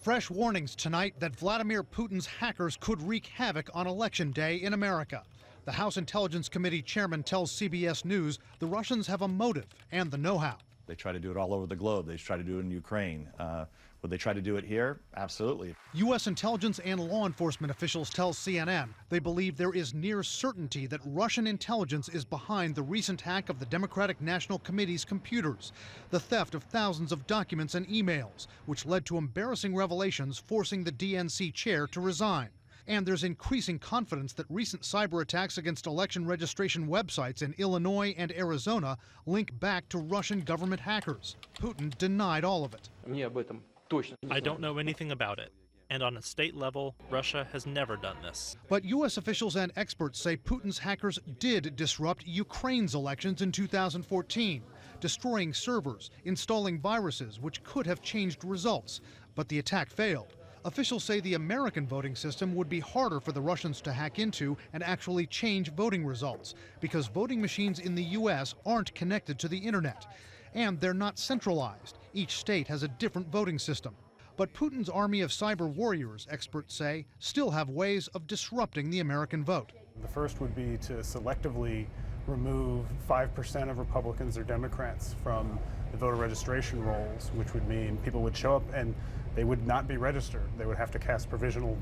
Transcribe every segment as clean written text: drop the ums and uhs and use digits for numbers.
Fresh warnings tonight that Vladimir Putin's hackers could wreak havoc on Election Day in America. The House Intelligence Committee chairman tells CBS News the Russians have a motive and the know-how. They try to do it all over the globe. They try to do it in Ukraine. Would they try to do it here? Absolutely. U.S. intelligence and law enforcement officials tell CNN they believe there is near certainty that Russian intelligence is behind the recent hack of the Democratic National Committee's computers, the theft of thousands of documents and emails, which led to embarrassing revelations forcing the DNC chair to resign. And there's increasing confidence that recent cyber attacks against election registration websites in Illinois and Arizona link back to Russian government hackers. Putin denied all of it. I don't know anything about it. And on a state level, Russia has never done this. But U.S. officials and experts say Putin's hackers did disrupt Ukraine's elections in 2014, destroying servers, installing viruses which could have changed results. But the attack failed. Officials say the American voting system would be harder for the Russians to hack into and actually change voting results because voting machines in the U.S. aren't connected to the internet. And they're not centralized. Each state has a different voting system. But Putin's army of cyber warriors, experts say, still have ways of disrupting the American vote. The first would be to selectively remove 5% of Republicans or Democrats from the voter registration rolls, which would mean people would show up and they would not be registered. They would have to cast provisional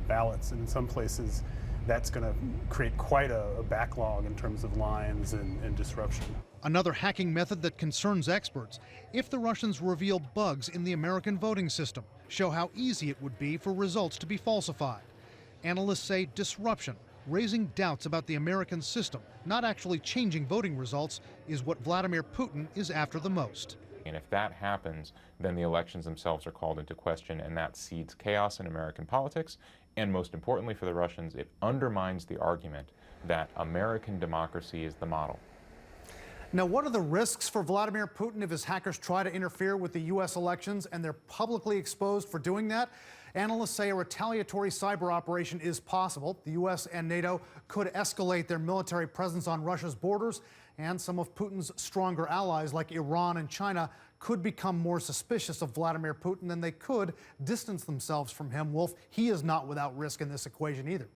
ballots, and in some places that's going to create quite a backlog in terms of lines and disruption. Another hacking method that concerns experts, if the Russians reveal bugs in the American voting system, show how easy it would be for results to be falsified. Analysts say disruption, raising doubts about the American system, not actually changing voting results, is what Vladimir Putin is after the most. And if that happens, then the elections themselves are called into question, and that seeds chaos in American politics. And most importantly for the Russians, it undermines the argument that American democracy is the model. Now, what are the risks for Vladimir Putin if his hackers try to interfere with the U.S. elections and they're publicly exposed for doing that? Analysts say a retaliatory cyber operation is possible. The U.S. and NATO could escalate their military presence on Russia's borders, and some of Putin's stronger allies like Iran and China could become more suspicious of Vladimir Putin, and they could distance themselves from him. Wolf, he is not without risk in this equation either.